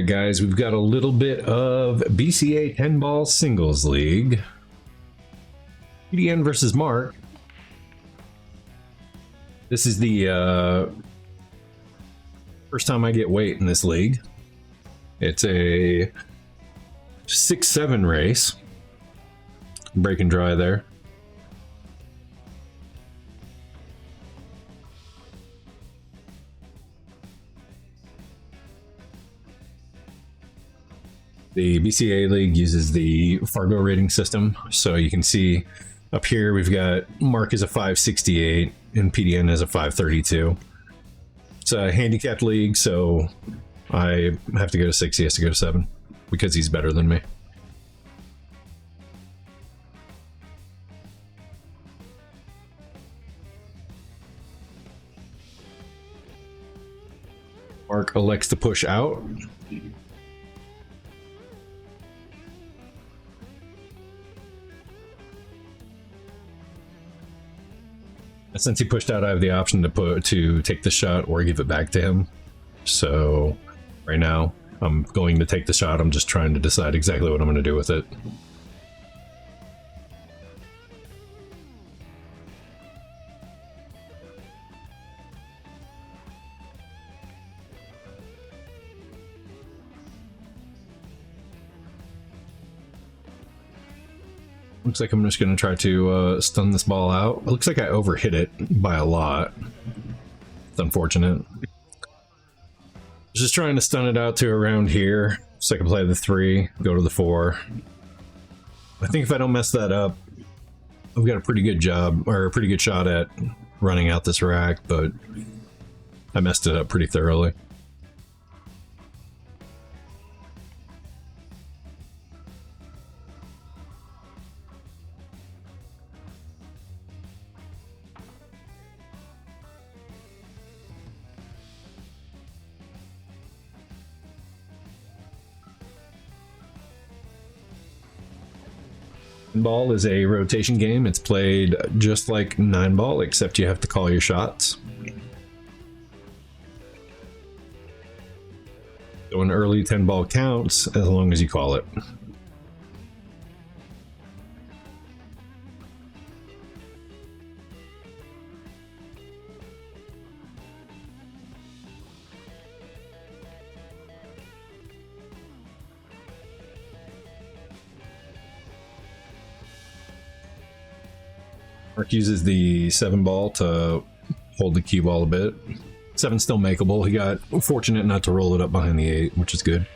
Alright guys, we've got a little bit of BCA 10-ball singles league. PDN versus Mark. This is the first time I get weight in this league. It's a 6-7 race. Break and dry there. The BCA league uses the Fargo rating system, so you can see up here we've got Mark is a 568 and PDN is a 532. It's a handicapped league, so I have to go to 6, he has to go to 7 because he's better than me. Mark elects to push out. Since he pushed out, I have the option to take the shot or give it back to him. So right now I'm going to take the shot. I'm just trying to decide exactly what I'm going to do with it. Looks like I'm just going to try to stun this ball out. It looks like I overhit it by a lot. It's unfortunate. Just trying to stun it out to around here so I can play the 3, go to the 4. I think if I don't mess that up, I've got a pretty good job, or a pretty good shot at running out this rack, but I messed it up pretty thoroughly. Ball is a rotation game. It's played just like 9-ball, except you have to call your shots. So an early 10-ball counts as long as you call it. Mark uses the 7-ball to hold the cue ball a bit. 7's still makeable. He got fortunate not to roll it up behind the 8, which is good.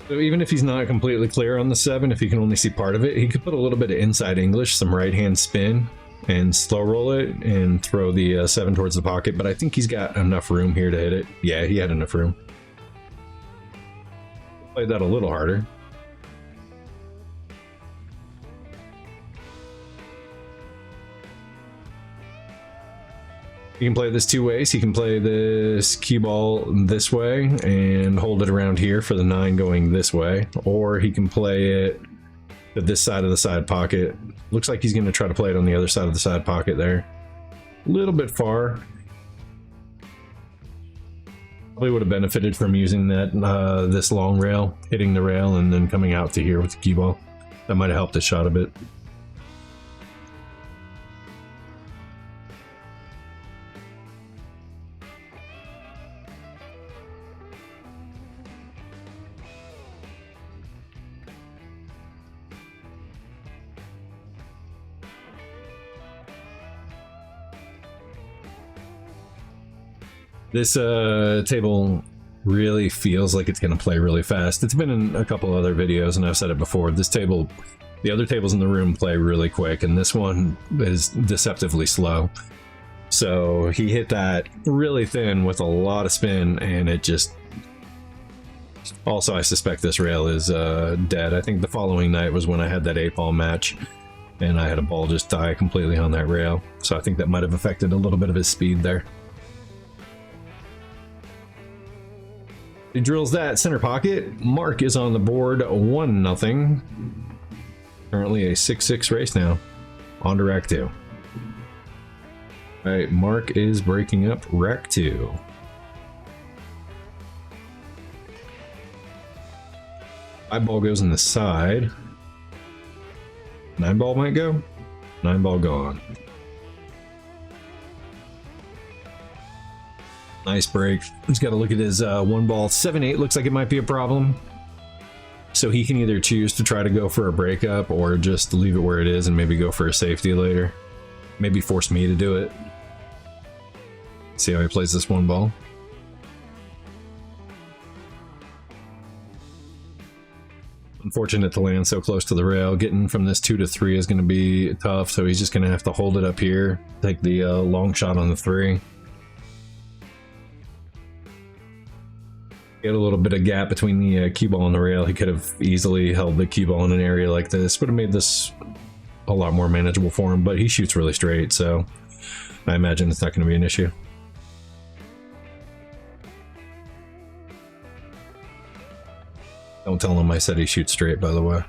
So even if he's not completely clear on the 7, if he can only see part of it, he could put a little bit of inside English, some right-hand spin, and slow roll it and throw the 7 towards the pocket, but I think he's got enough room here to hit it. Yeah, he had enough room. Played that a little harder. He can play this 2 ways. He can play this cue ball this way and hold it around here for the 9 going this way, or he can play it to this side of the side pocket. Looks like he's going to try to play it on the other side of the side pocket there. A little bit far. Probably would have benefited from using that this long rail, hitting the rail, and then coming out to here with the cue ball. That might have helped the shot a bit. This table really feels like it's going to play really fast. It's been in a couple other videos, and I've said it before. This table, the other tables in the room play really quick, and this one is deceptively slow. So he hit that really thin with a lot of spin, and it just... Also, I suspect this rail is dead. I think the following night was when I had that 8-ball match, and I had a ball just die completely on that rail. So I think that might have affected a little bit of his speed there. He drills that center pocket. Mark is on the board, 1-0. Currently a 6-6 race now. On to rack 2. All right, Mark is breaking up rack 2. Five ball goes in the side. 9 ball might go. 9 ball gone. Nice break. He's got to look at his 1 ball. 7-8 looks like it might be a problem. So he can either choose to try to go for a breakup or just leave it where it is and maybe go for a safety later. Maybe force me to do it. See how he plays this 1 ball. Unfortunate to land so close to the rail. Getting from this 2 to 3 is going to be tough, so he's just going to have to hold it up here. Take the long shot on the 3. Get a little bit of gap between the cue ball and the rail. He could have easily held the cue ball in an area like this. Would have made this a lot more manageable for him, but he shoots really straight, so I imagine it's not going to be an issue. Don't tell him I said he shoots straight, by the way.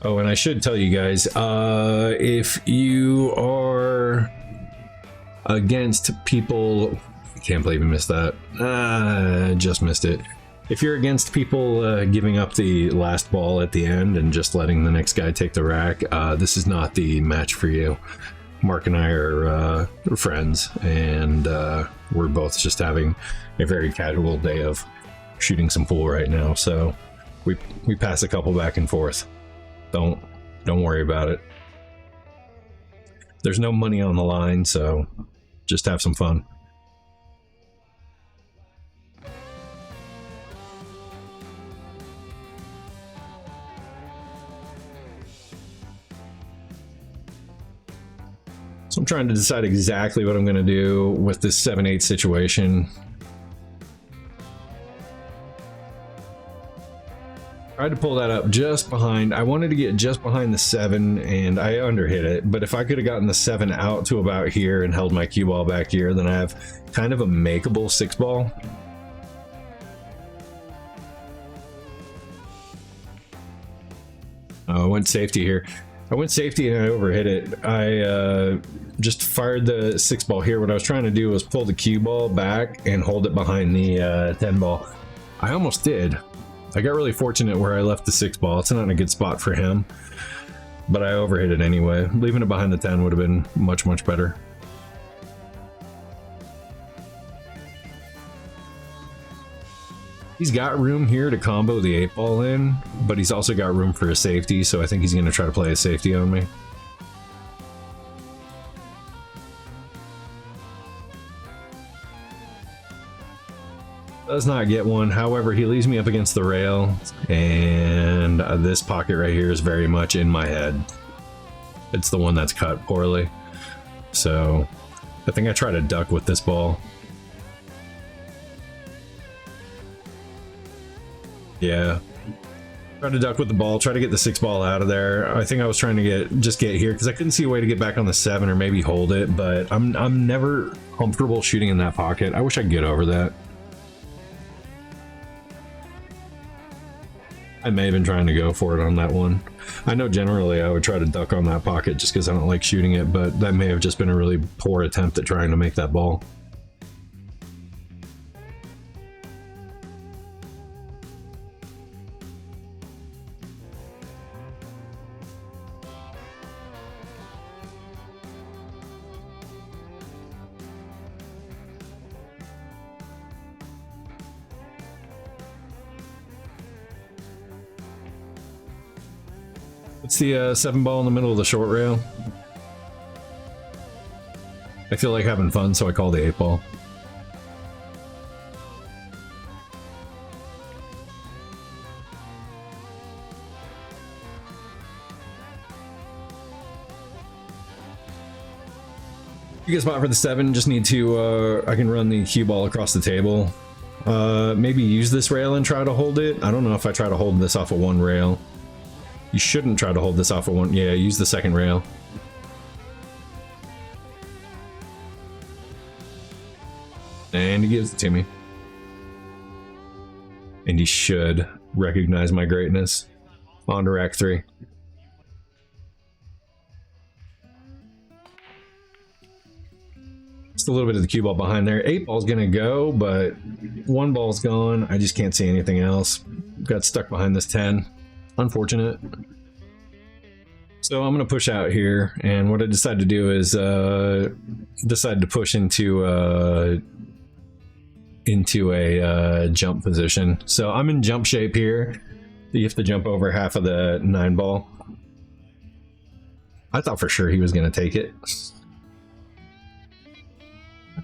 Oh, and I should tell you guys, if you are against people... I can't believe you missed that. I just missed it. If you're against people giving up the last ball at the end and just letting the next guy take the rack, this is not the match for you. Mark and I are friends, and we're both just having a very casual day of shooting some pool right now, so we pass a couple back and forth. Don't worry about it. There's no money on the line, so just have some fun. So I'm trying to decide exactly what I'm going to do with this 7-8 situation. Tried to pull that up just behind. I wanted to get just behind the 7 and I underhit it, but if I could have gotten the 7 out to about here and held my cue ball back here, then I have kind of a makeable 6 ball. Oh, I went safety here. I went safety and I overhit it. I just fired the 6 ball here. What I was trying to do was pull the cue ball back and hold it behind the 10 ball. I almost did. I got really fortunate where I left the 6 ball. It's not in a good spot for him, but I overhit it anyway. Leaving it behind the 10 would have been much, much better. He's got room here to combo the 8 ball in, but he's also got room for a safety, so I think he's going to try to play a safety on me. Does not get one. However, he leaves me up against the rail, and this pocket right here is very much in my head. It's the one that's cut poorly, so I think I try to duck with this ball. Yeah, try to duck with the ball, try to get the 6 ball out of there. I think I was trying to just get here because I couldn't see a way to get back on the 7 or maybe hold it, but I'm never comfortable shooting in that pocket. I wish I could get over that. I may have been trying to go for it on that one. I know generally I would try to duck on that pocket just because I don't like shooting it, but that may have just been a really poor attempt at trying to make that ball. It's the 7 ball in the middle of the short rail. I feel like having fun, so I call the 8 ball. You get a spot for the 7, just need to, I can run the cue ball across the table. Maybe use this rail and try to hold it. I don't know if I try to hold this off of 1 rail. You shouldn't try to hold this off of 1. Yeah, use the 2nd rail. And he gives it to me. And he should recognize my greatness. On to rack 3. Just a little bit of the cue ball behind there. 8 ball's gonna go, but 1 ball's gone. I just can't see anything else. Got stuck behind this 10. Unfortunate. So I'm gonna push out here, and what I decided to do is decide to push into a jump position. So I'm in jump shape here. You have to jump over half of the 9 ball. I thought for sure he was gonna take it.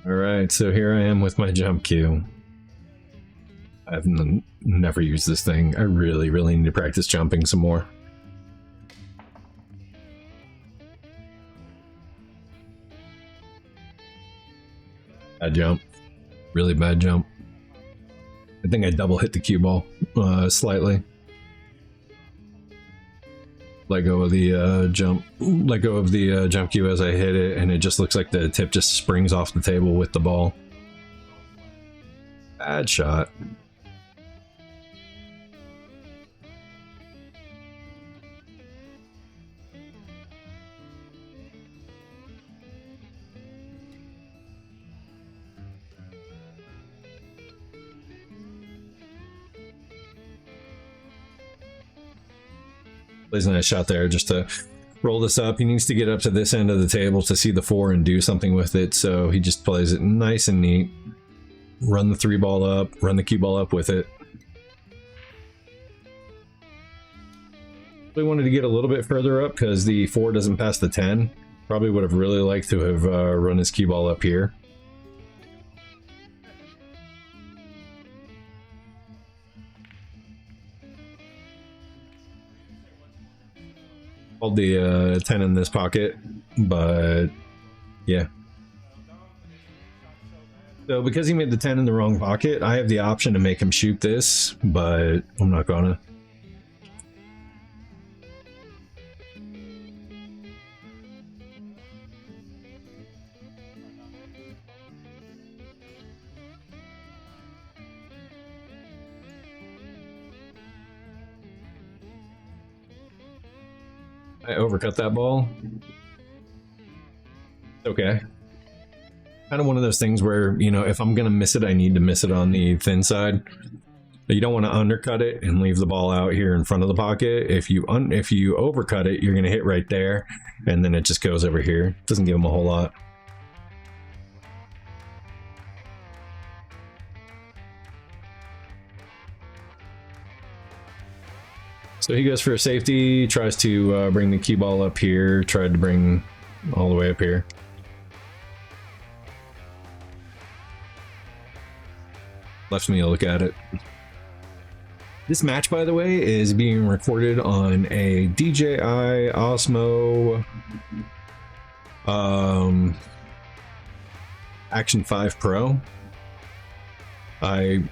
All right, so here I am with my jump cue. I've never used this thing. I really need to practice jumping some more. Bad jump. Really bad jump. I think I double hit the cue ball slightly. Let go of the jump. Let go of the jump cue as I hit it, and it just looks like the tip just springs off the table with the ball. Bad shot. Plays a nice shot there just to roll this up. He needs to get up to this end of the table to see the 4 and do something with it, so he just plays it nice and neat. Run the 3 ball up, run the cue ball up with it. Really wanted to get a little bit further up because the 4 doesn't pass the 10. Probably would have really liked to have run his cue ball up here. Hold the 10 in this pocket, but yeah. So because he made the 10 in the wrong pocket, I have the option to make him shoot this, but I'm not gonna. I overcut that ball. Okay. Kind of one of those things where, you know, if I'm gonna miss it, I need to miss it on the thin side. You don't want to undercut it and leave the ball out here in front of the pocket. If you overcut it, you're gonna hit right there, and then it just goes over here. Doesn't give him a whole lot. So he goes for a safety, tries to bring the cue ball up here, tried to bring all the way up here. Left me a look at it. This match, by the way, is being recorded on a DJI Osmo Action 5 Pro. I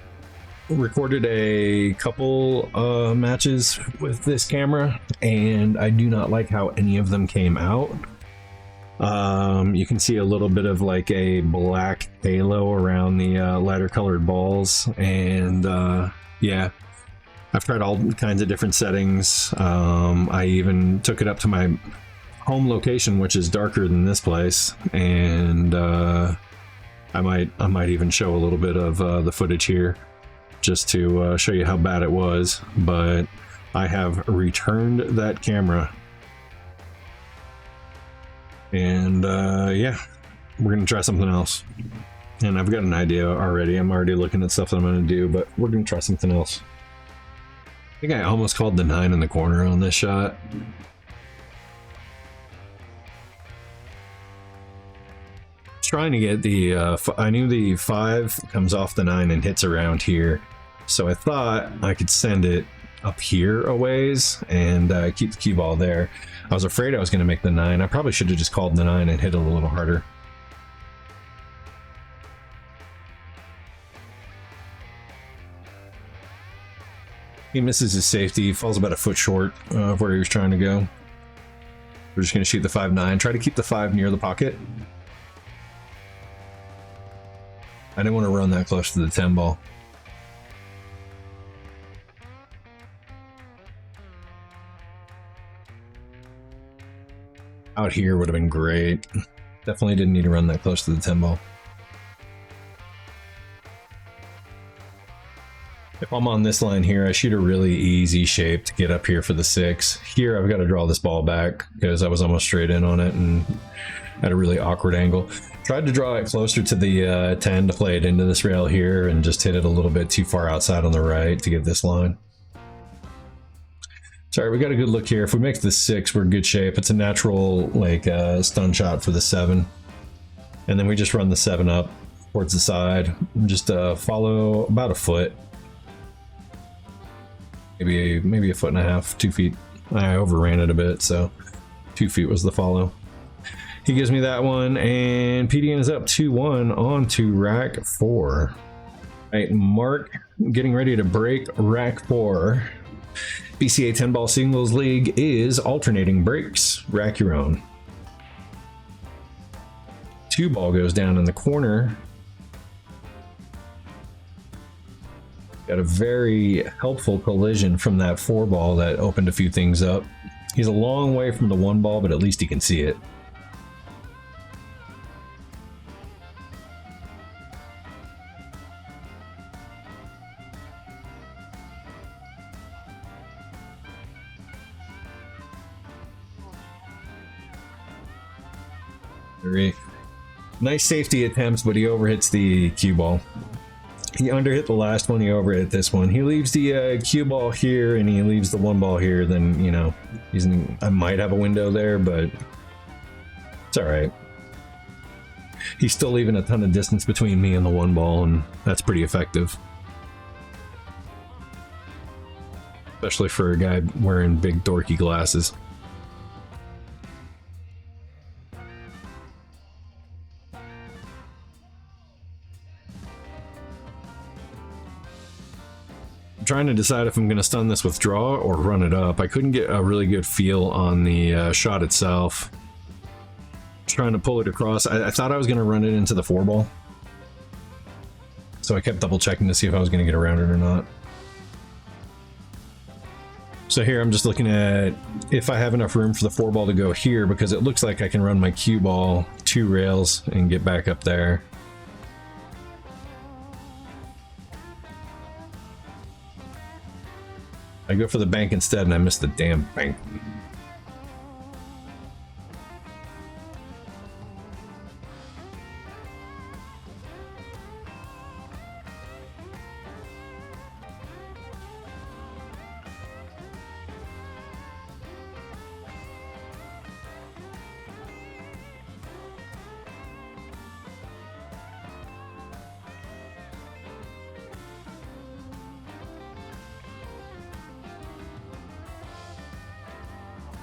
recorded a couple matches with this camera, and I do not like how any of them came out. You can see a little bit of like a black halo around the lighter colored balls, and yeah, I've tried all kinds of different settings. I even took it up to my home location, which is darker than this place, and I might even show a little bit of the footage here just to show you how bad it was. But I have returned that camera, and yeah, we're gonna try something else. And I've got an idea already. I'm already looking at stuff that I'm gonna do, but we're gonna try something else. I think I almost called the 9 in the corner on this shot. Trying to get the I knew the 5 comes off the 9 and hits around here, so I thought I could send it up here a ways and keep the cue ball there. I was afraid I was going to make the 9. I probably should have just called the 9 and hit it a little harder. He misses his safety, falls about a foot short of where he was trying to go. We're just going to shoot the 5-9, try to keep the 5 near the pocket. I didn't want to run that close to the 10 ball. Out here would have been great. Definitely didn't need to run that close to the 10 ball. If I'm on this line here, I shoot a really easy shape to get up here for the 6. Here, I've got to draw this ball back because I was almost straight in on it and at a really awkward angle. Tried to draw it closer to the 10 to play it into this rail here and just hit it a little bit too far outside on the right to get this line. Sorry, we got a good look here. If we make the 6, we're in good shape. It's a natural like stun shot for the 7. And then we just run the 7 up towards the side and just follow about a foot. Maybe a foot and a half, 2 feet. I overran it a bit, so 2 feet was the follow. He gives me that one, and PDN is up 2-1 on to rack 4. All right, Mark getting ready to break rack 4. BCA 10 ball singles league is alternating breaks. Rack your own. 2 ball goes down in the corner. Got a very helpful collision from that 4 ball that opened a few things up. He's a long way from the 1 ball, but at least he can see it. Very nice safety attempts, but he overhits the cue ball. He underhit the last one, he overhit this one. He leaves the cue ball here and he leaves the 1 ball here, then, you know, I might have a window there, but it's all right. He's still leaving a ton of distance between me and the 1 ball, and that's pretty effective. Especially for a guy wearing big dorky glasses. Trying to decide if I'm going to stun this with draw or run it up. I couldn't get a really good feel on the shot itself. Trying to pull it across. I thought I was going to run it into the 4 ball. So I kept double checking to see if I was going to get around it or not. So here I'm just looking at if I have enough room for the 4 ball to go here, because it looks like I can run my cue ball 2 rails and get back up there. I go for the bank instead and I miss the damn bank.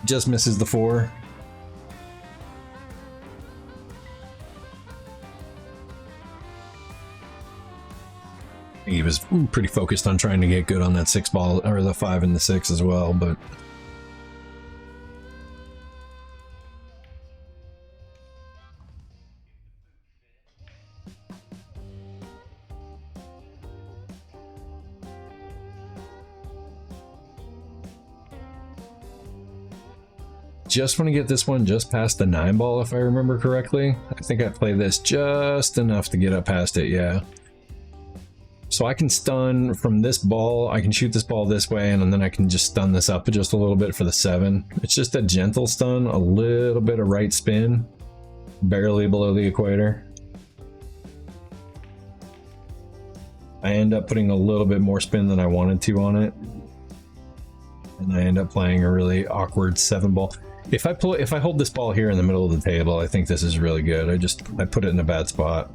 Just misses the 4. He was pretty focused on trying to get good on that 6 ball, or the 5 and the 6 as well, but just want to get this one just past the 9 ball, if I remember correctly. I think I played this just enough to get up past it, yeah. So I can stun from this ball, I can shoot this ball this way, and then I can just stun this up just a little bit for the 7. It's just a gentle stun, a little bit of right spin, barely below the equator. I end up putting a little bit more spin than I wanted to on it. And I end up playing a really awkward 7 ball. If I hold this ball here in the middle of the table, I think this is really good. I put it in a bad spot.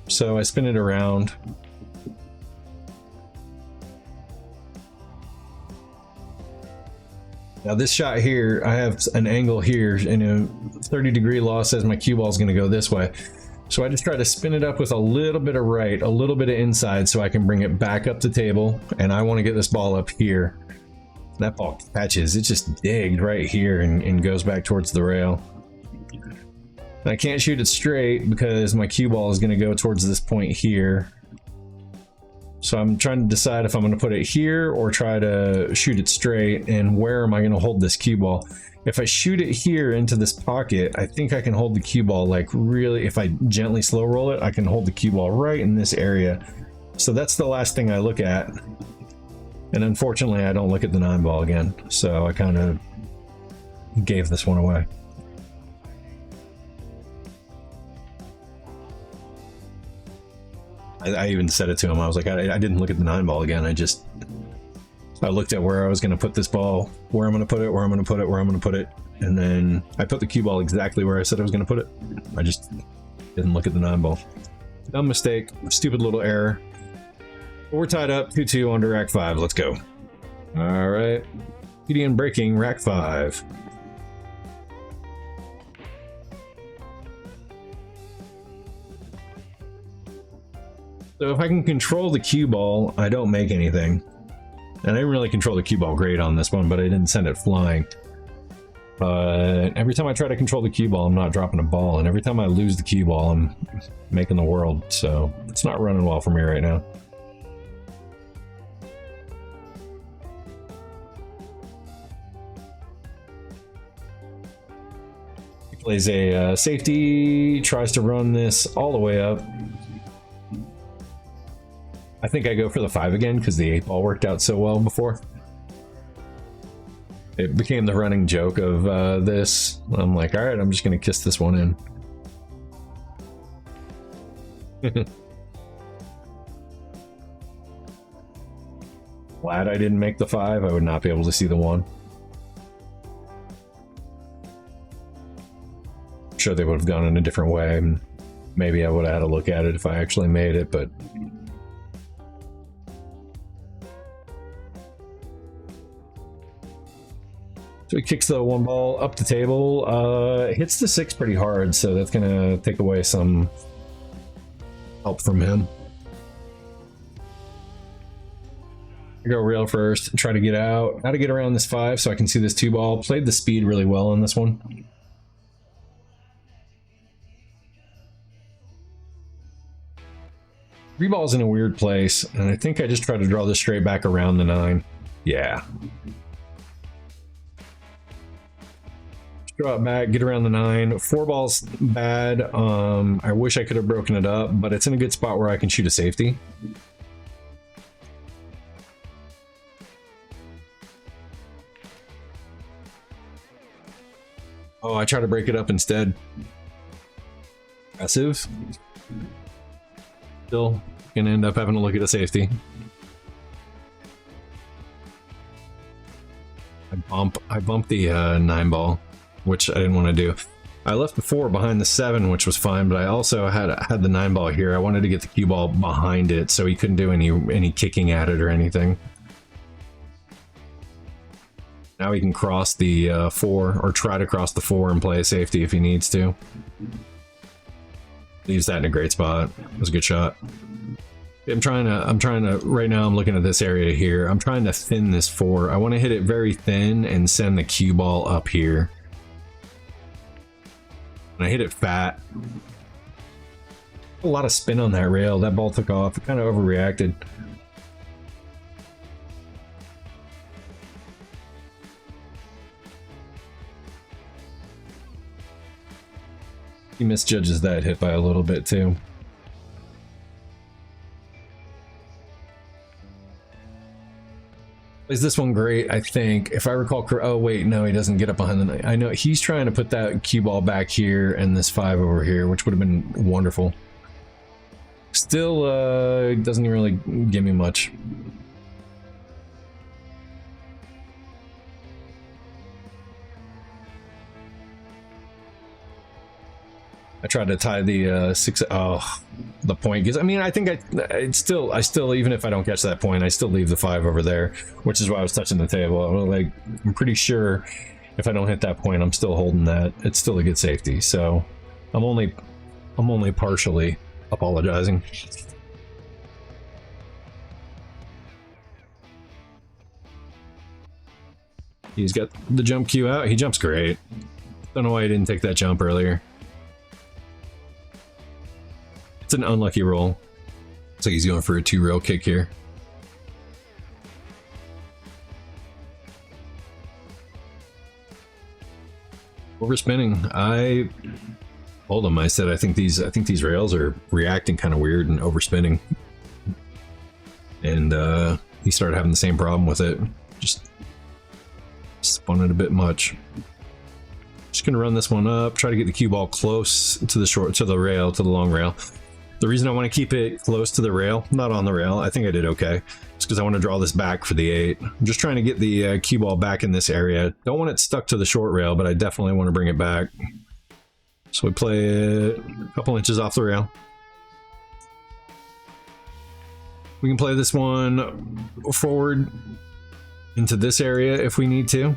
So I spin it around. Now this shot here, I have an angle here, and a 30-degree law says my cue ball is going to go this way. So I just try to spin it up with a little bit of right, a little bit of inside, so I can bring it back up the table, and I want to get this ball up here. That ball catches, it just digged right here and goes back towards the rail. I can't shoot it straight because my cue ball is going to go towards this point here. So I'm trying to decide if I'm going to put it here or try to shoot it straight, and where am I going to hold this cue ball. If I shoot it here into this pocket, I think I can hold the cue ball like really, if I gently slow roll it, I can hold the cue ball right in this area. So that's the last thing I look at. And unfortunately, I don't look at the 9 ball again. So I kind of gave this one away. I even said it to him. I was like, I didn't look at the 9 ball again. I looked at where I was going to put this ball, where I'm going to put it, where I'm going to put it, where I'm going to put it. And then I put the cue ball exactly where I said I was going to put it. I just didn't look at the 9 ball. Dumb mistake, stupid little error. We're tied up 2-2 under rack 5. Let's go. All right. PDN breaking rack 5. So if I can control the cue ball, I don't make anything. And I didn't really control the cue ball great on this one, but I didn't send it flying. But every time I try to control the cue ball, I'm not dropping a ball. And every time I lose the cue ball, I'm making the world. So it's not running well for me right now. He plays a safety, tries to run this all the way up. I think I go for the 5 again because the 8 ball worked out so well before. It became the running joke of this. I'm like, all right, I'm just going to kiss this one in. Glad I didn't make the 5. I would not be able to see the 1. I'm sure they would have gone in a different way. And maybe I would have had a look at it if I actually made it, but... So he kicks the 1 ball up the table, hits the 6 pretty hard, so that's gonna take away some help from him. I go rail first, try to get out, how to get around this 5 so I can see this 2 ball. Played the speed really well on this one. Three ball's in a weird place, and I think I just try to draw this straight back around the 9. Yeah. Draw it back, get around the 9. 4 ball's bad. I wish I could have broken it up, but it's in a good spot where I can shoot a safety. Oh, I try to break it up instead. Aggressive. Still gonna end up having to look at a safety. I bumped the 9 ball, which I didn't want to do. I left the 4 behind the 7, which was fine, but I also had the 9 ball here. I wanted to get the cue ball behind it so he couldn't do any kicking at it or anything. Now he can cross the 4, or try to cross the 4 and play a safety if he needs to. Leaves that in a great spot. It was a good shot. I'm trying to, right now I'm looking at this area here. I'm trying to thin this 4. I want to hit it very thin and send the cue ball up here. And I hit it fat. A lot of spin on that rail. That ball took off. It kind of overreacted. He misjudges that hit by a little bit too. Is this one great? I think, if I recall, oh wait, no, he doesn't get up behind the 9. I know he's trying to put that cue ball back here and this 5 over here, which would have been wonderful. Still, doesn't really give me much. I tried to tie the 6. Oh, the point gives. I mean, I think I still, even if I don't catch that point, I still leave the 5 over there, which is why I was touching the table. I'm pretty sure if I don't hit that point, I'm still holding that. It's still a good safety. So I'm only partially apologizing. He's got the jump cue out. He jumps great. Don't know why he didn't take that jump earlier. It's an unlucky roll. Looks like he's going for a 2-rail kick here. Overspinning. I told him, I said I think these rails are reacting kind of weird and overspinning. And he started having the same problem with it. Just spun it a bit much. Just gonna run this one up, try to get the cue ball close to the rail, to the long rail. The reason I want to keep it close to the rail, not on the rail, I think I did okay, is because I want to draw this back for the 8. I'm just trying to get the cue ball back in this area. Don't want it stuck to the short rail, but I definitely want to bring it back. So we play it a couple inches off the rail. We can play this one forward into this area if we need to,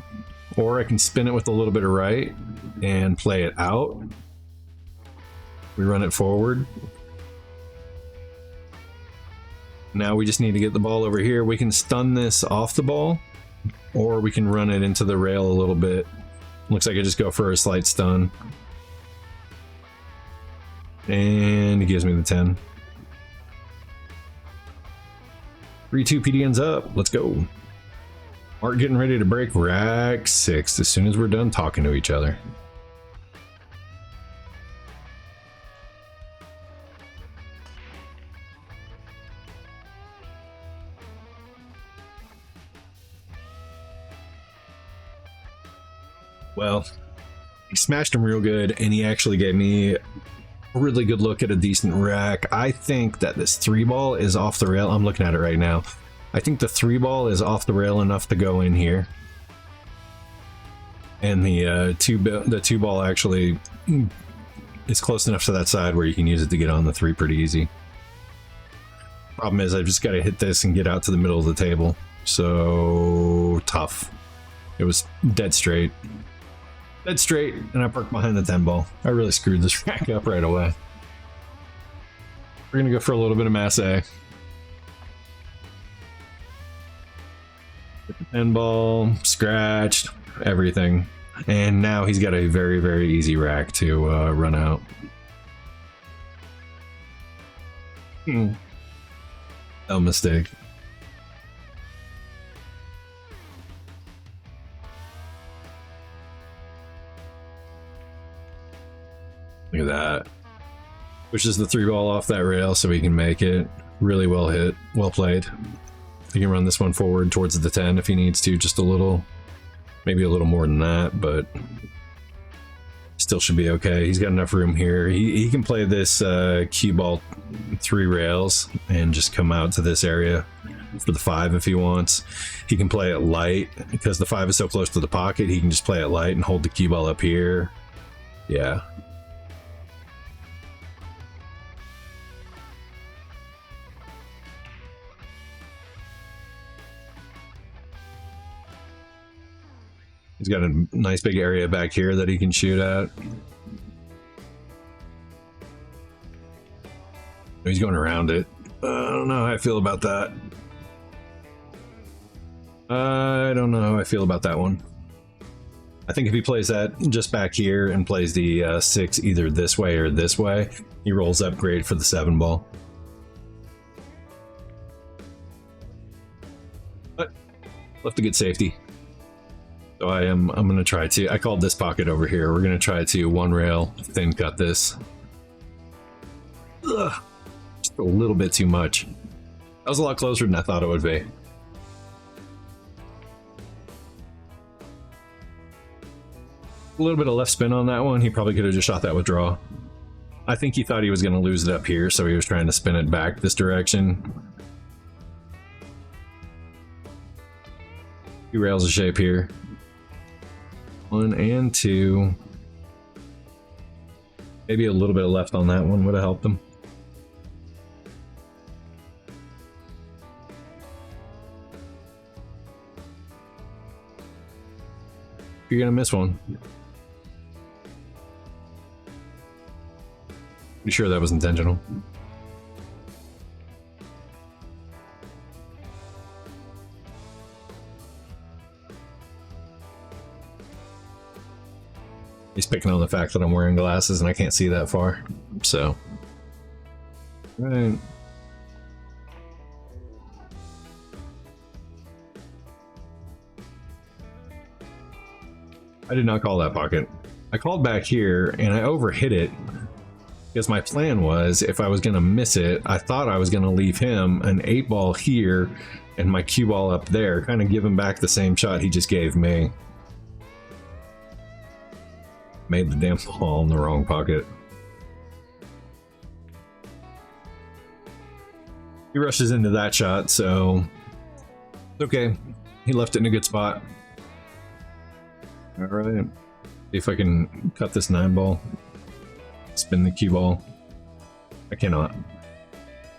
or I can spin it with a little bit of right and play it out. We run it forward. Now we just need to get the ball over here. We can stun this off the ball, or we can run it into the rail a little bit. Looks like I just go for a slight stun. And he gives me the 10. 3-2 PDN's up. Let's go. Mark getting ready to break rack 6 as soon as we're done talking to each other. Well, he smashed him real good, and he actually gave me a really good look at a decent rack. I think that this 3-ball is off the rail. I'm looking at it right now. I think the 3-ball is off the rail enough to go in here. And the 2-ball actually is close enough to that side where you can use it to get on the 3 pretty easy. Problem is, I've just got to hit this and get out to the middle of the table. So tough. It was dead straight. Dead straight, and I parked behind the 10-ball. I really screwed this rack up right away. We're gonna go for a little bit of mass A. Get the 10-ball, scratched, everything. And now he's got a very, very easy rack to run out. Dumb mistake. Look at that. Pushes the 3-ball off that rail so he can make it. Really well hit. Well played. He can run this one forward towards the 10 if he needs to, just a little. Maybe a little more than that, but still should be okay. He's got enough room here. He can play this cue ball 3 rails and just come out to this area for the 5 if he wants. He can play it light because the 5 is so close to the pocket. He can just play it light and hold the cue ball up here. Yeah. He's got a nice big area back here that he can shoot at. He's going around it. I don't know how I feel about that. I don't know how I feel about that one. I think if he plays that just back here and plays the 6 either this way or this way, he rolls up great for the 7-ball. But left a good safety. So I'm going to try to, I called this pocket over here. We're going to try to 1 rail thin cut this. Ugh, just a little bit too much. That was a lot closer than I thought it would be. A little bit of left spin on that one. He probably could have just shot that with draw. I think he thought he was going to lose it up here, so he was trying to spin it back this direction. 2 rails of shape here. 1 and 2. Maybe a little bit of left on that one would have helped him. You're gonna miss one. Pretty sure that was intentional. He's picking on the fact that I'm wearing glasses and I can't see that far, so Right. I did not call that pocket. I called back here and I overhit it because my plan was if I was going to miss it, I thought I was going to leave him an 8-ball here and my cue ball up there, kind of give him back the same shot he just gave me. Made the damn ball in the wrong pocket. He rushes into that shot, so it's okay. He left it in a good spot. All right, see if I can cut this 9-ball. Spin the cue ball. I cannot.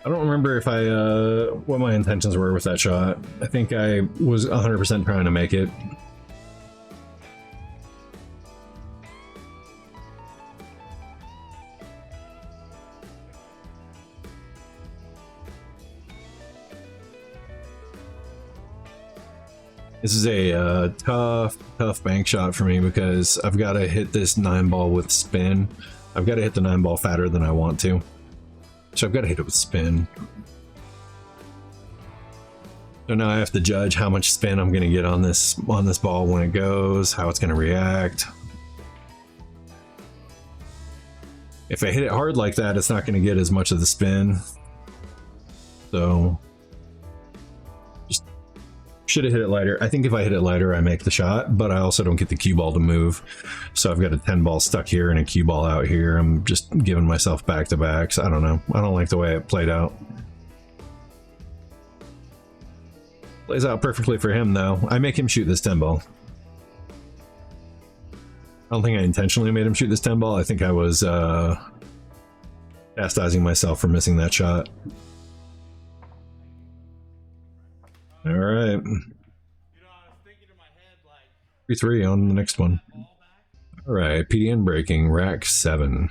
I don't remember if I what my intentions were with that shot. I think I was 100% trying to make it. This is a tough bank shot for me because I've got to hit this 9-ball with spin. I've got to hit the 9-ball fatter than I want to. So I've got to hit it with spin. So now I have to judge how much spin I'm going to get on this ball when it goes, how it's going to react. If I hit it hard like that, it's not going to get as much of the spin. So should have hit it lighter. I think if I hit it lighter, I make the shot, but I also don't get the cue ball to move. So I've got a 10-ball stuck here and a cue ball out here. I'm just giving myself back-to-backs. I don't know. I don't like the way it played out. Plays out perfectly for him, though. I make him shoot this 10-ball. I don't think I intentionally made him shoot this 10-ball. I think I was chastising myself for missing that shot. All right. 3-3 on the next one. All right, PDN breaking, rack 7.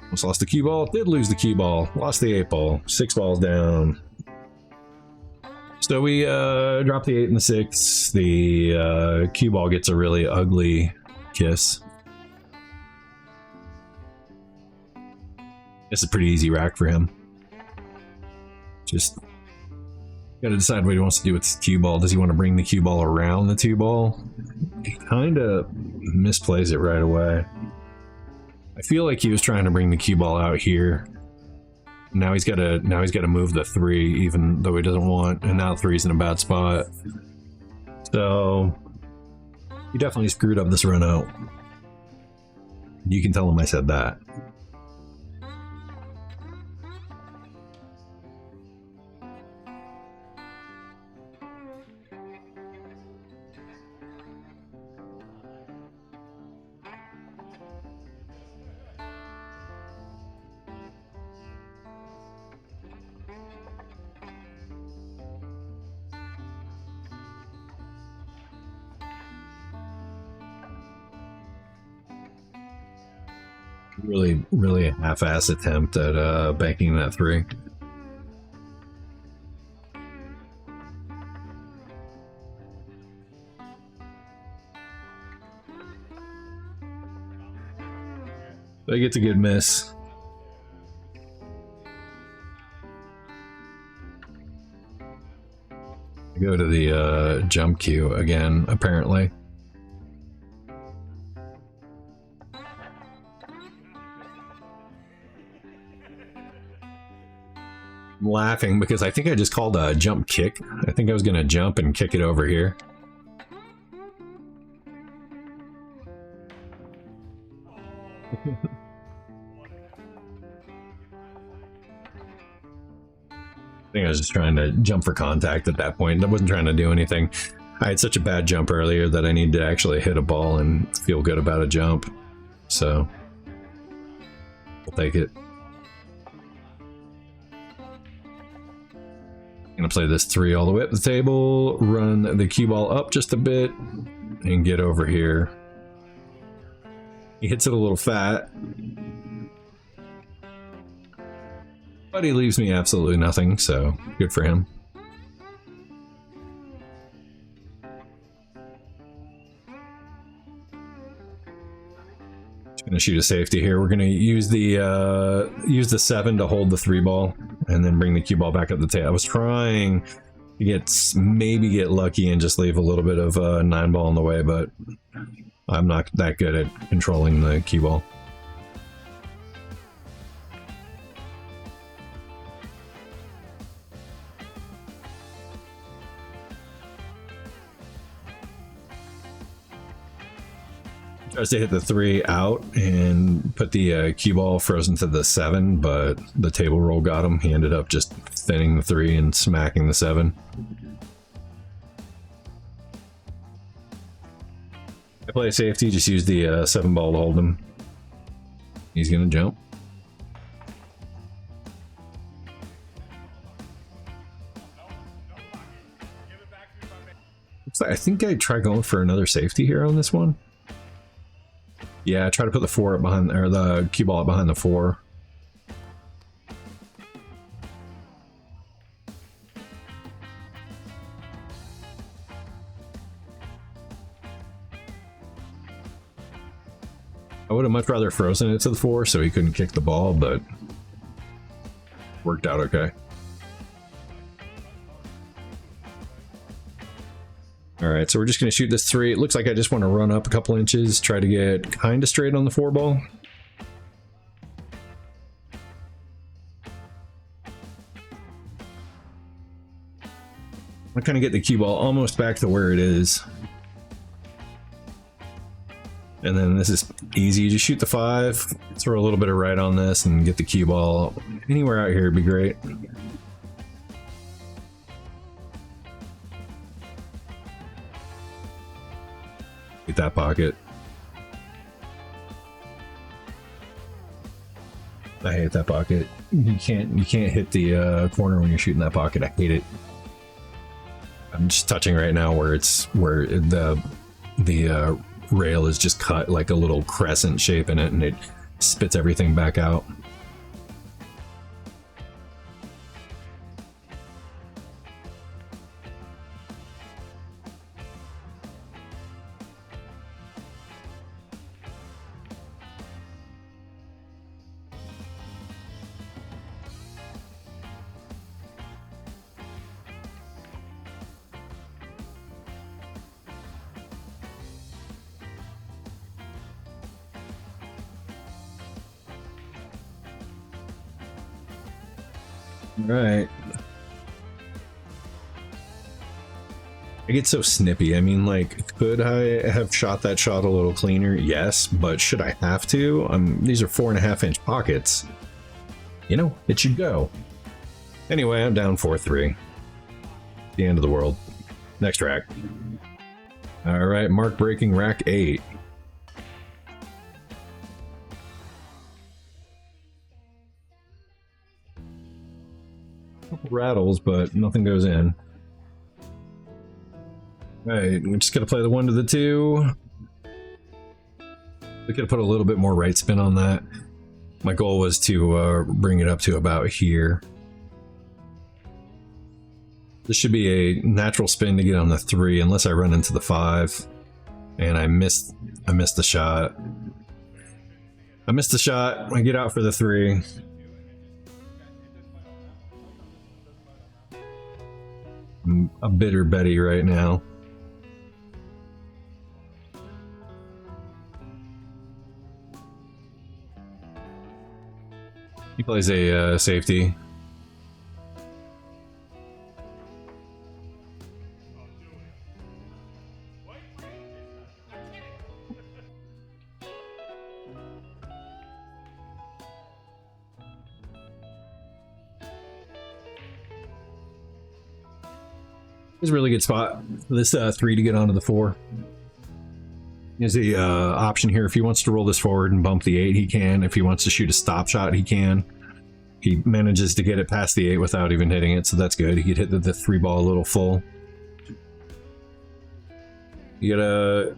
Almost lost the cue ball, did lose the cue ball, lost the 8-ball, 6 balls down. So we drop the 8 and the 6. The cue ball gets a really ugly kiss. It's a pretty easy rack for him. Just gotta decide what he wants to do with his cue ball. Does he want to bring the cue ball around the 2-ball? He kind of misplays it right away. I feel like he was trying to bring the cue ball out here. Now he's got to move the 3, even though he doesn't want. And now 3's in a bad spot. So he definitely screwed up this run out. You can tell him I said that. Really a half-ass attempt at banking that 3. But he gets a good miss. I go to the jump cue again, apparently. I'm laughing because I think I just called a jump kick. I think I was gonna jump and kick it over here. I think I was just trying to jump for contact at that point. I wasn't trying to do anything. I had such a bad jump earlier that I need to actually hit a ball and feel good about a jump. So we'll take it. Gonna play this 3 all the way up the table, run the cue ball up just a bit, and get over here. He hits it a little fat, but he leaves me absolutely nothing, so good for him. Gonna shoot a safety here. We're gonna use the 7 to hold the 3 ball, and then bring the cue ball back up the table. I was trying to maybe get lucky and just leave a little bit of 9 ball in the way, but I'm not that good at controlling the cue ball. Tries to hit the 3 out and put the cue ball frozen to the 7, but the table roll got him. He ended up just thinning the 3 and smacking the 7. I play safety, just use the 7 ball to hold him. He's gonna jump. I think I try going for another safety here on this one. Yeah, I try to put the 4 up behind, or the cue ball up behind the 4. I would have much rather frozen it to the 4 so he couldn't kick the ball, but worked out okay. Alright, so we're just going to shoot this 3. It looks like I just want to run up a couple inches, try to get kind of straight on the 4 ball. I kind of get the cue ball almost back to where it is. And then this is easy. You just shoot the 5, throw a little bit of right on this, and get the cue ball anywhere out here would be great. Get that pocket. I hate that pocket. You can't hit the corner when you're shooting that pocket. I hate it. I'm just touching right now where the rail is just cut like a little crescent shape in it, and it spits everything back out. Right. I get so snippy. I mean, like, could I have shot that shot a little cleaner? Yes, but should I have to? These are 4.5-inch pockets. You know, it should go. Anyway, I'm down 4-3. The end of the world. Next rack. All right, mark breaking rack 8. Rattles, but nothing goes in. Alright, we're just gonna play the 1 to the 2. We could have put a little bit more right spin on that. My goal was to bring it up to about here. This should be a natural spin to get on the 3, unless I run into the 5. And I missed the shot. I missed the shot. I get out for the 3. I'm a bitter Betty right now. He plays a safety. This is a really good spot for this 3 to get onto the 4. There's the option here. If he wants to roll this forward and bump the 8, he can. If he wants to shoot a stop shot, he can. He manages to get it past the 8 without even hitting it, so that's good. He could hit the 3 ball a little full. You gotta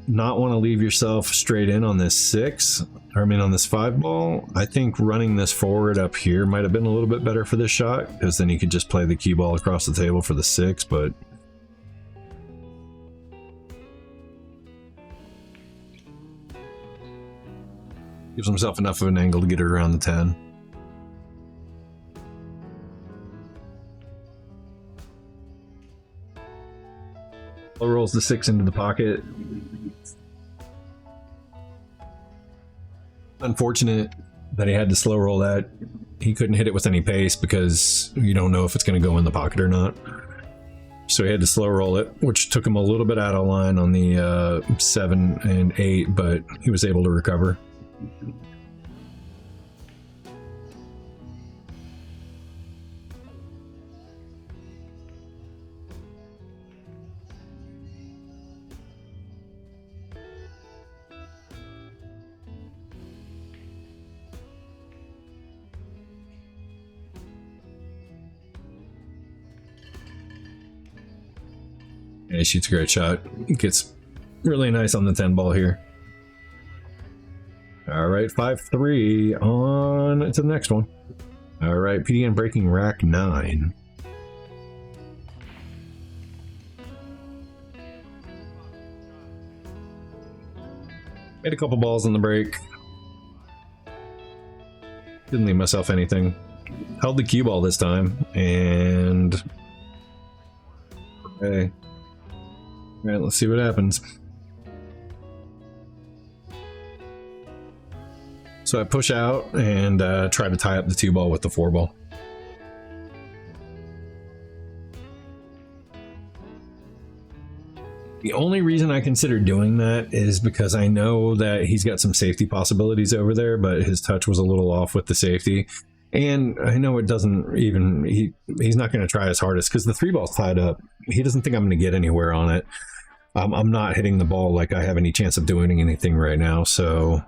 not want to leave yourself straight in on this 6. I mean, on this 5 ball. I think running this forward up here might have been a little bit better for this shot, because then you could just play the cue ball across the table for the 6, but Gives himself enough of an angle to get it around the 10. Rolls the 6 into the pocket. Unfortunate that he had to slow roll that. He couldn't hit it with any pace because you don't know if it's going to go in the pocket or not. So he had to slow roll it, which took him a little bit out of line on the 7 and 8, but he was able to recover. Yeah, he shoots a great shot. Gets really nice on the 10 ball here. All right, 5-3 on to the next one. All right, PDN breaking rack 9. Made a couple balls in the break. Didn't leave myself anything. Held the cue ball this time, and okay. All right, let's see what happens. So I push out and try to tie up the 2 ball with the 4 ball. The only reason I consider doing that is because I know that he's got some safety possibilities over there, but his touch was a little off with the safety. And I know it doesn't even, he's not going to try his hardest because the 3 ball's tied up. He doesn't think I'm going to get anywhere on it. I'm not hitting the ball like I have any chance of doing anything right now, so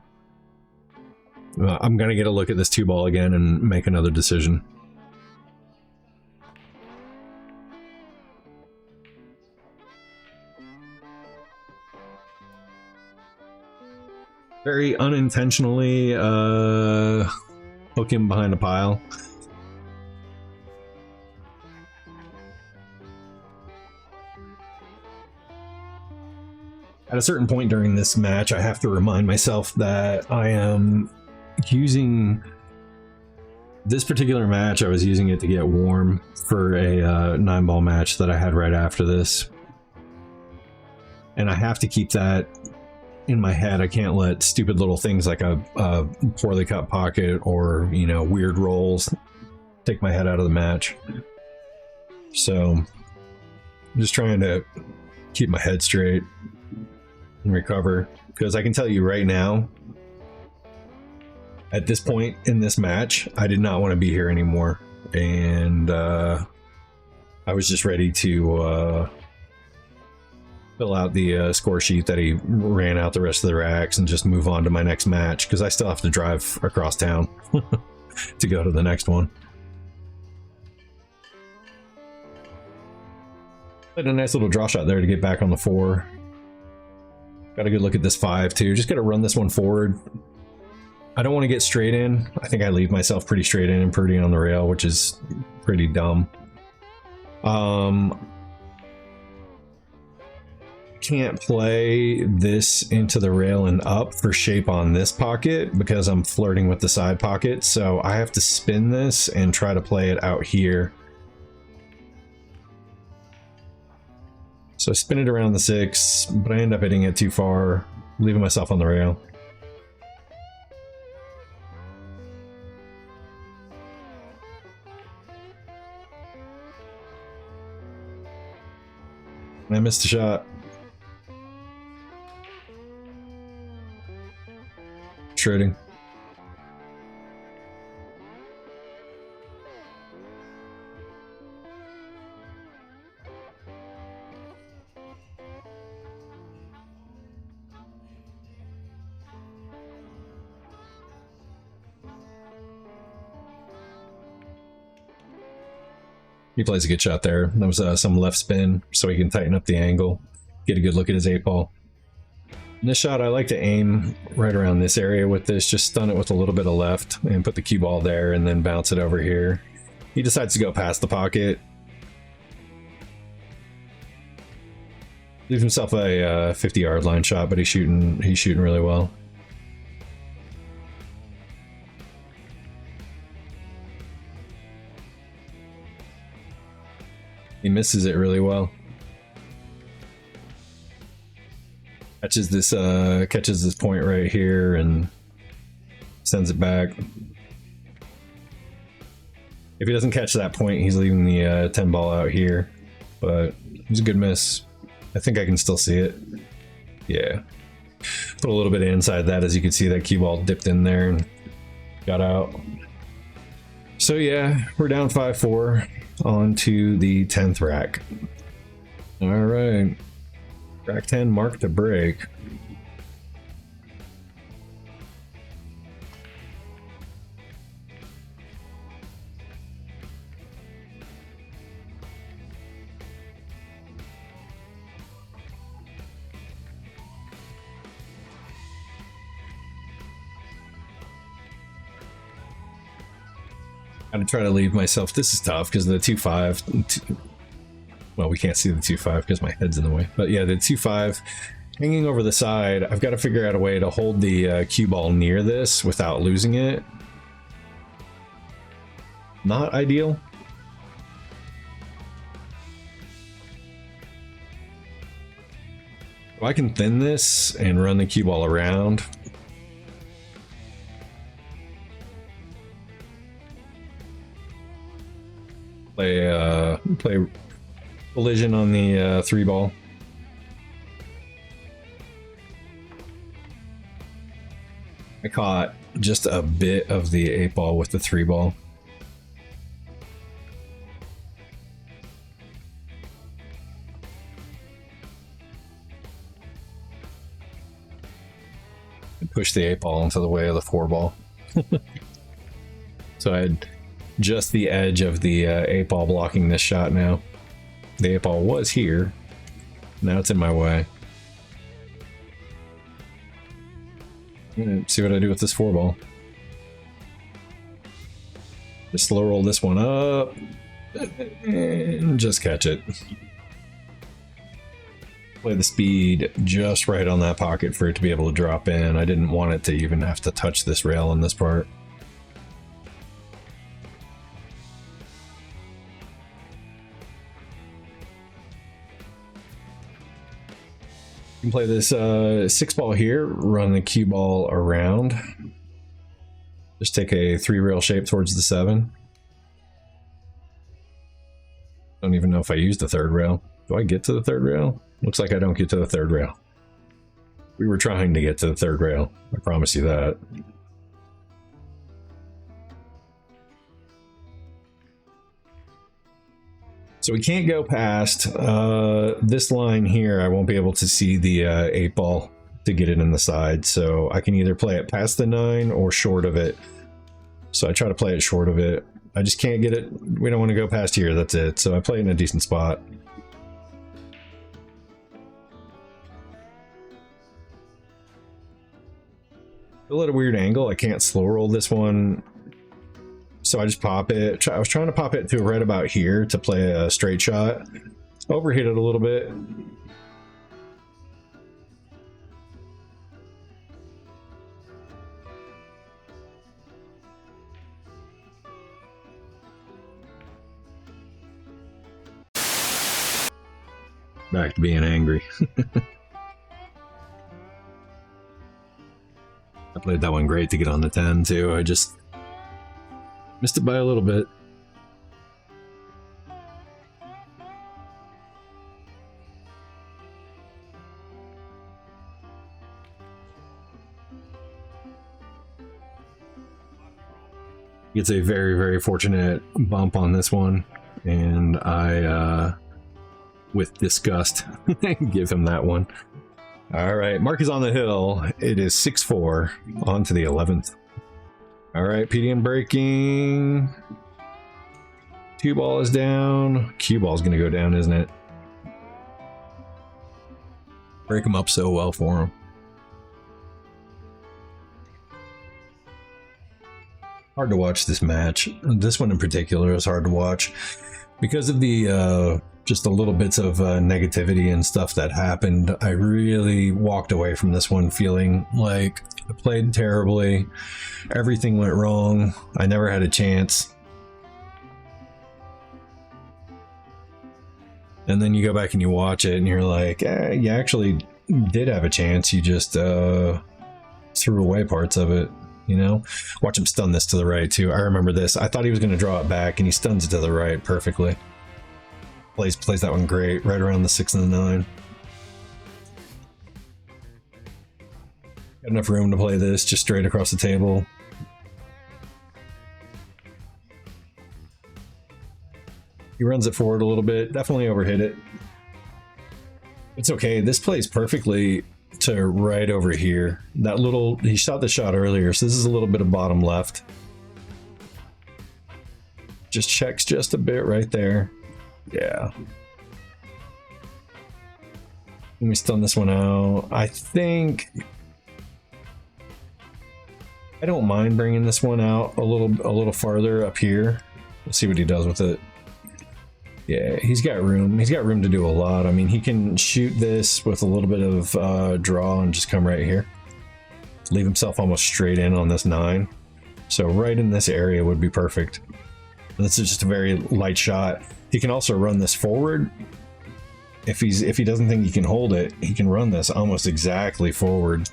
I'm going to get a look at this 2 ball again and make another decision. Very unintentionally hook him behind a pile. At a certain point during this match, I have to remind myself that I am using this particular match. I was using it to get warm for a 9-ball match that I had right after this. And I have to keep that in my head. I can't let stupid little things like a poorly cut pocket or, you know, weird rolls take my head out of the match. So I'm just trying to keep my head straight and recover, because I can tell you right now, at this point in this match, I did not want to be here anymore, and I was just ready to fill out the score sheet that he ran out the rest of the racks and just move on to my next match, because I still have to drive across town to go to the next one. Had a nice little draw shot there to get back on the 4. Got a good look at this 5 too. Just got to run this one forward. I don't want to get straight in. I think I leave myself pretty straight in and pretty on the rail, which is pretty dumb. Can't play this into the rail and up for shape on this pocket because I'm flirting with the side pocket. So I have to spin this and try to play it out here. So I spin it around the 6, but I end up hitting it too far, leaving myself on the rail. I missed a shot. Shredding. He plays a good shot there. That was some left spin, so he can tighten up the angle, get a good look at his 8 ball. In this shot, I like to aim right around this area with this, just stun it with a little bit of left and put the cue ball there and then bounce it over here. He decides to go past the pocket. Leaves himself a 50-yard line shot, but he's shooting really well. misses it really well. Catches this point right here and sends it back. If he doesn't catch that point, he's leaving the 10 ball out here, but it was a good miss. I think I can still see it. Yeah. Put a little bit inside that, as you can see that cue ball dipped in there and got out. So yeah, we're down 5-4 on to the 10th rack. All right. Rack 10 marked to break. I'm trying to leave myself. This is tough because the 2-5. Well, we can't see the 2-5 because my head's in the way. But yeah, the 2-5 hanging over the side. I've got to figure out a way to hold the cue ball near this without losing it. Not ideal. If I can thin this and run the cue ball around. Play collision on the 3 ball. I caught just a bit of the 8 ball with the 3 ball. And pushed the 8 ball into the way of the 4 ball. So I had just the edge of the 8 ball blocking this shot now. The 8 ball was here. Now it's in my way. See what I do with this 4 ball. Just slow roll this one up and just catch it. Play the speed just right on that pocket for it to be able to drop in. I didn't want it to even have to touch this rail on this part. You can play this 6 ball here, run the cue ball around. Just take a 3 rail shape towards the 7. Don't even know if I used the 3rd rail. Do I get to the 3rd rail? Looks like I don't get to the 3rd rail. We were trying to get to the 3rd rail. I promise you that. So we can't go past this line here. I won't be able to see the 8 ball to get it in the side. So I can either play it past the 9 or short of it. So I try to play it short of it. I just can't get it. We don't want to go past here. That's it. So I play it in a decent spot. Still at a weird angle. I can't slow roll this one. So I just pop it. I was trying to pop it to right about here to play a straight shot. Overhit it a little bit. Back to being angry. I played that one great to get on the 10 too. I just missed it by a little bit. It's a very, very fortunate bump on this one, and I, with disgust, give him that one. All right, Mark is on the hill. It is 6-4 on to the 11th. All right, PDN breaking. Cue ball is down. Cue ball is going to go down, isn't it? Break him up so well for him. Hard to watch this match. This one in particular is hard to watch because of the just the little bits of negativity and stuff that happened. I really walked away from this one feeling like I played terribly. Everything went wrong. I never had a chance. And then you go back and you watch it and you're like, you actually did have a chance. You just threw away parts of it, you know? Watch him stun this to the right too. I remember this. I thought he was going to draw it back and he stuns it to the right perfectly. Plays that one great, right around the 6 and the 9. Got enough room to play this just straight across the table. He runs it forward a little bit, definitely overhit it. It's okay, this plays perfectly to right over here. That little, he shot the shot earlier, so this is a little bit of bottom left. Just checks just a bit right there. Yeah. Let me stun this one out. I think I don't mind bringing this one out a little farther up here. We'll see what he does with it. Yeah, he's got room. He's got room to do a lot. I mean, he can shoot this with a little bit of draw and just come right here. Leave himself almost straight in on this 9. So right in this area would be perfect. And this is just a very light shot. He can also run this forward. If he doesn't think he can hold it, he can run this almost exactly forward.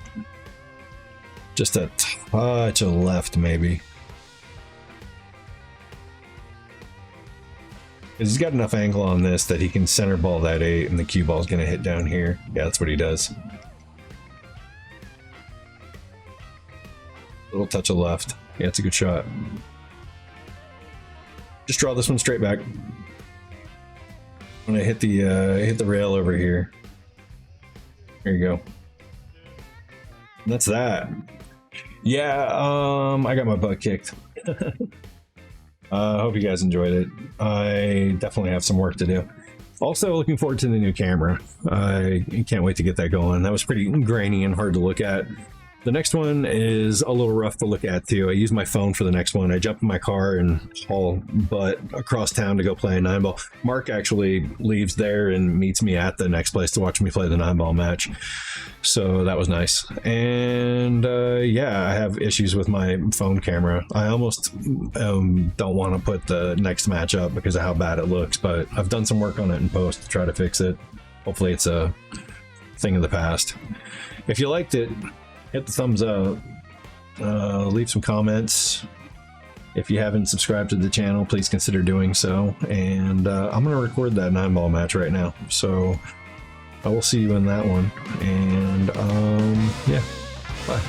Just a touch of left, maybe. He's got enough angle on this that he can center ball that 8 and the cue ball is going to hit down here. Yeah, that's what he does. Little touch of left. Yeah, it's a good shot. Just draw this one straight back. I'm gonna hit the rail over here. There you go. And that's that. Yeah, I got my butt kicked. I hope you guys enjoyed it. I definitely have some work to do. Also, looking forward to the new camera. I can't wait to get that going. That was pretty grainy and hard to look at. The next one is a little rough to look at too. I use my phone for the next one. I jump in my car and haul butt across town to go play a 9-ball. Mark actually leaves there and meets me at the next place to watch me play the 9-ball match. So that was nice. And yeah, I have issues with my phone camera. I almost don't want to put the next match up because of how bad it looks, but I've done some work on it in post to try to fix it. Hopefully it's a thing of the past. If you liked it, hit the thumbs up, leave some comments. If you haven't subscribed to the channel, please consider doing so. And I'm going to record that 9-ball match right now. So I will see you in that one. And yeah, bye.